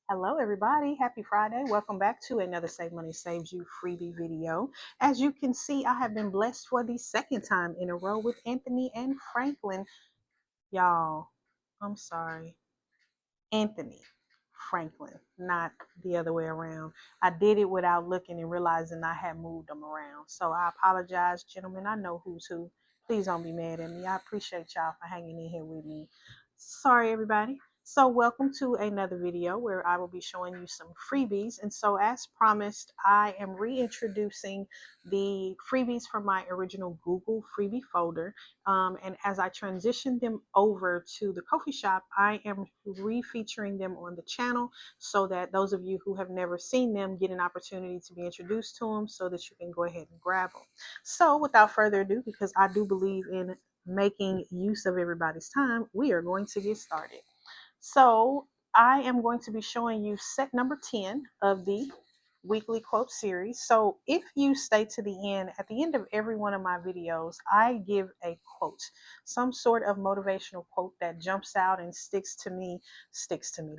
Hello, everybody. Happy Friday. Welcome back to another Save Money Saves You freebie video. As you can see, I have been blessed for the second time in a row with Anthony and Franklin. Y'all, I'm sorry. Anthony Franklin, not the other way around. I did it without looking and realizing I had moved them around. So I apologize, gentlemen. I know who's who. Please don't be mad at me. I appreciate y'all for hanging in here with me. Sorry, everybody. So welcome to another video where I will be showing you some freebies. And so as promised, I am reintroducing the freebies from my original Google freebie folder. And as I transition them over to the coffee shop, I am refeaturing them on the channel so that those of you who have never seen them get an opportunity to be introduced to them so that you can go ahead and grab them. So without further ado, because I do believe in making use of everybody's time, we are going to get started. So I am going to be showing you set number 10 of the weekly quote series. So if you stay to the end, at the end of every one of my videos, I give a quote, some sort of motivational quote that jumps out and sticks to me,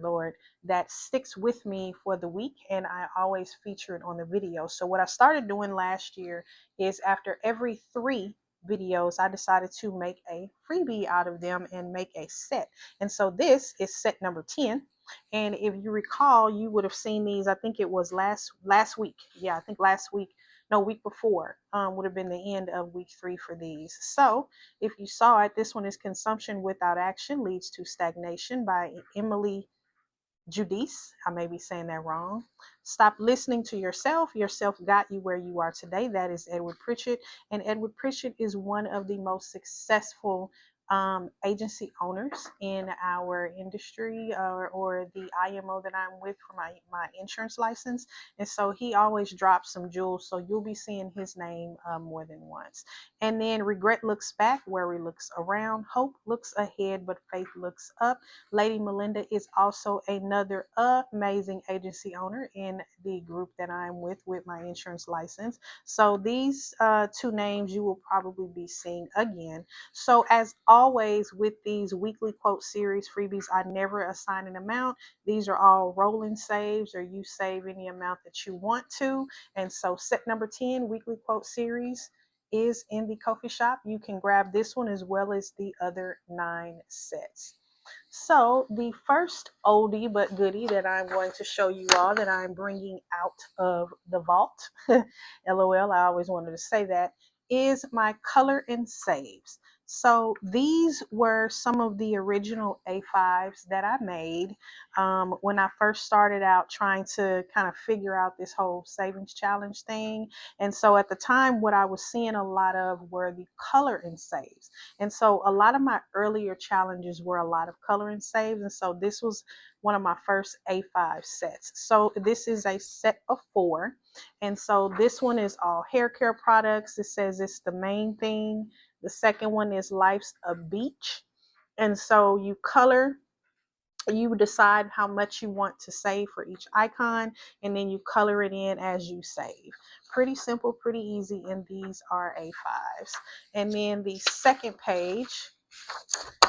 Lord, that sticks with me for the week. And I always feature it on the video. So what I started doing last year is after every 3 videos, I decided to make a freebie out of them and make a set. And so this is set number 10. And if you recall, you would have seen these. I think it was last week. Yeah, I think last week. No, week before would have been the end of week 3 for these. So if you saw it, this one is Consumption Without Action Leads to Stagnation by Emily Judice. I may be saying that wrong. Stop listening to yourself. Yourself got you where you are today. That is Edward Pritchett. And Edward Pritchett is one of the most successful agency owners in our industry, or the IMO that I'm with for my insurance license. And so he always drops some jewels. So you'll be seeing his name more than once. And then Regret Looks Back, Worry Looks Around, Hope Looks Ahead, but Faith Looks Up. Lady Melinda is also another amazing agency owner in the group that I'm with my insurance license. So these 2 names you will probably be seeing again. So as always with these weekly quote series freebies, I never assign an amount. These are all rolling saves, or you save any amount that you want to. And so set number 10, weekly quote series, is in the coffee shop. You can grab this one as well as the other 9 sets. So the first oldie but goodie that I'm going to show you all, that I'm bringing out of the vault, LOL, I always wanted to say that, is my color and saves. So these were some of the original A5s that I made when I first started out trying to kind of figure out this whole savings challenge thing. And so at the time, what I was seeing a lot of were the color and saves. And so a lot of my earlier challenges were a lot of color and saves. And so this was one of my first A5 sets. So this is a set of 4. And so this one is all hair care products. It says it's the main thing. The second one is Life's a Beach. And so you color, you decide how much you want to save for each icon, and then you color it in as you save. Pretty simple, pretty easy, and these are A5s. And then the second page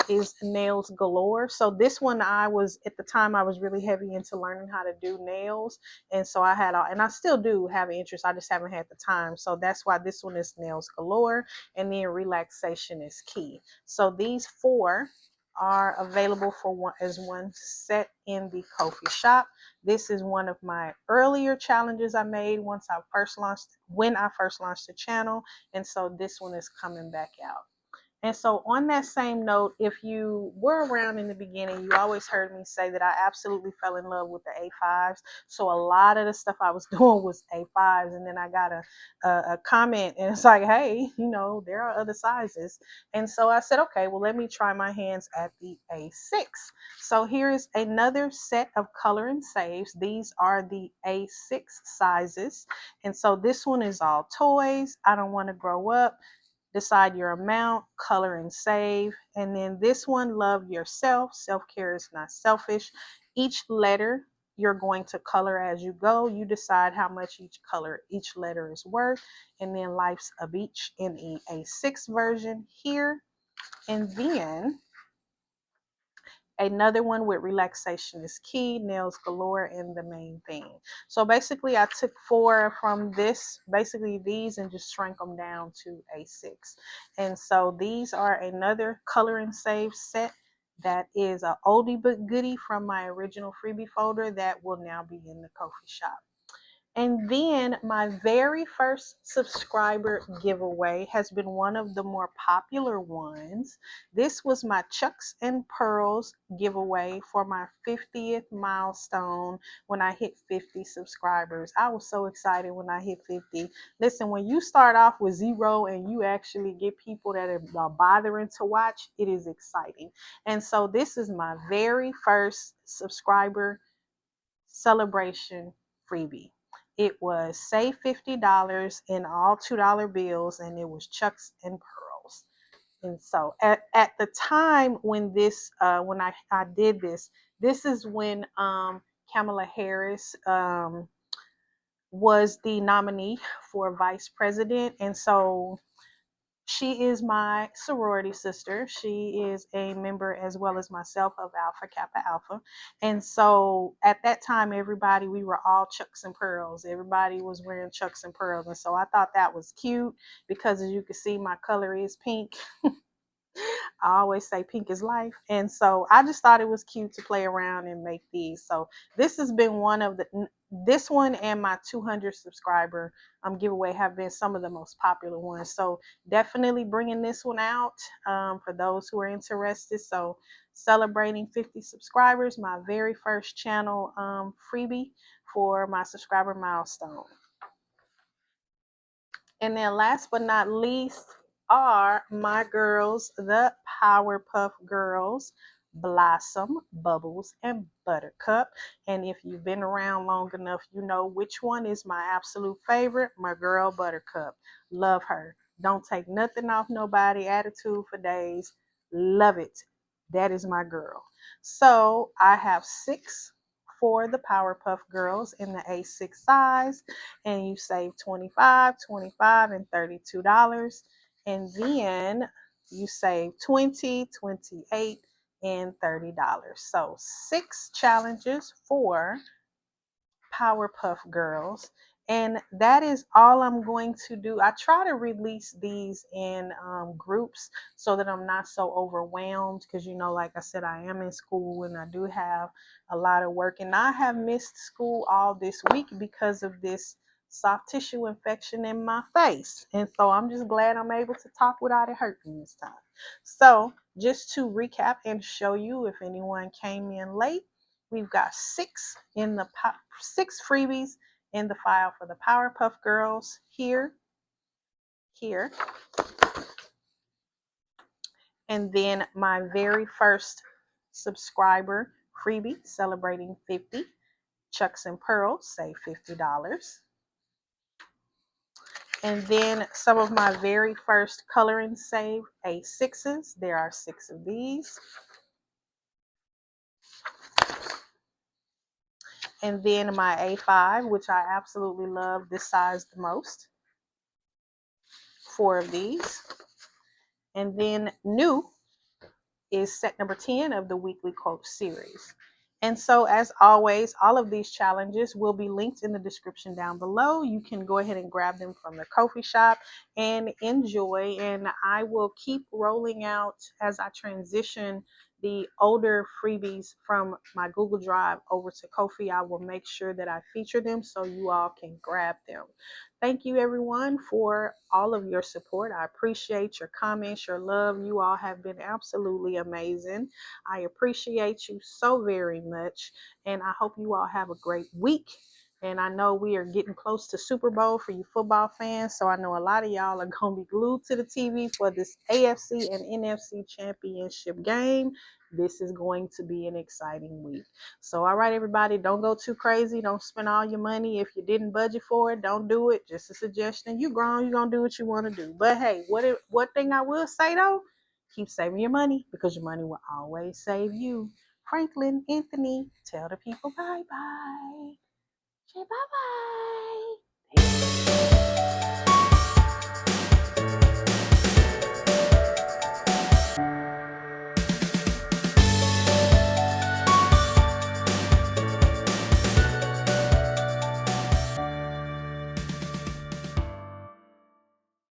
is Nails Galore. So this one, at the time I was really heavy into learning how to do nails, and so I had and I still do have an interest, I just haven't had the time. So that's why this one is Nails Galore. And then Relaxation is Key. So these 4 are available for one set in the coffee shop. This is one of my earlier challenges I made when I first launched the channel, and so this one is coming back out. And so on that same note, if you were around in the beginning, you always heard me say that I absolutely fell in love with the A5s. So a lot of the stuff I was doing was A5s. And then I got a comment, and it's like, hey, there are other sizes. And so I said, okay, well, let me try my hands at the A6. So here's another set of color and saves. These are the A6 sizes. And so this one is all toys. I don't want to grow up. Decide your amount, color and save. And then this one, Love Yourself. Self-care is not selfish. Each letter you're going to color as you go. You decide how much each letter is worth. And then Life's a Beach in the A6 version here. And then Another one with relaxation is key, nails galore, and the main thing. So basically I took 4 from this, basically these, and just shrank them down to a 6. And so these are another color and save set that is a oldie but goodie from my original freebie folder that will now be in the Ko-fi shop. And then my very first subscriber giveaway has been one of the more popular ones. This was my Chucks and Pearls giveaway for my 50th milestone when I hit 50 subscribers. I was so excited when I hit 50. Listen, when you start off with 0 and you actually get people that are bothering to watch, it is exciting. And so this is my very first subscriber celebration freebie. It was save $50 in all $2 bills, and it was Chucks and Pearls. And so at the time when this when I did this, this is when Kamala Harris was the nominee for vice president. And so she is my sorority sister. She is a member as well as myself of Alpha Kappa Alpha. And so at that time, everybody, we were all Chucks and Pearls. Everybody was wearing Chucks and Pearls. And so I thought that was cute because, as you can see, my color is pink. I always say pink is life. And so I just thought it was cute to play around and make these. So this has been one of this one and my 200 subscriber giveaway have been some of the most popular ones. So definitely bringing this one out for those who are interested. So celebrating 50 subscribers, my very first channel freebie for my subscriber milestone. And then last but not least are my girls, the Powerpuff Girls, Blossom, Bubbles, and Buttercup. And if you've been around long enough, you know which one is my absolute favorite. My girl, Buttercup. Love her. Don't take nothing off nobody. Attitude for days. Love it. That is my girl. So I have 6 for the Powerpuff Girls in the A6 size, and you save $25, $25, and $32. And then you save $20, $28, and $30. So 6 challenges for Powerpuff Girls. And that is all I'm going to do. I try to release these in groups so that I'm not so overwhelmed because, you know, like I said, I am in school and I do have a lot of work. And I have missed school all this week because of this soft tissue infection in my face. And so I'm just glad I'm able to talk without it hurting this time. So just to recap and show you if anyone came in late, we've got 6 in the 6 freebies in the file for the Powerpuff Girls here, and then my very first subscriber freebie celebrating 50, Chucks and Pearls, save $50. And then some of my very first color and save A6s. There are 6 of these. And then my A5, which I absolutely love this size the most. 4 of these. And then new is set number 10 of the weekly quote series. And so, as always, all of these challenges will be linked in the description down below. You can go ahead and grab them from the Ko-fi shop and enjoy. And I will keep rolling out as I transition the older freebies from my Google Drive over to Ko-fi. I will make sure that I feature them so you all can grab them. Thank you, everyone, for all of your support. I appreciate your comments, your love. You all have been absolutely amazing. I appreciate you so very much, and I hope you all have a great week. And I know we are getting close to Super Bowl for you football fans, so I know a lot of y'all are going to be glued to the TV for this AFC and NFC championship game. This is going to be an exciting week. So, all right, everybody, don't go too crazy. Don't spend all your money. If you didn't budget for it, don't do it. Just a suggestion. You grown, you're going to do what you want to do. But hey, what thing I will say, though, keep saving your money because your money will always save you. Franklin, Anthony, tell the people bye-bye. Say bye-bye.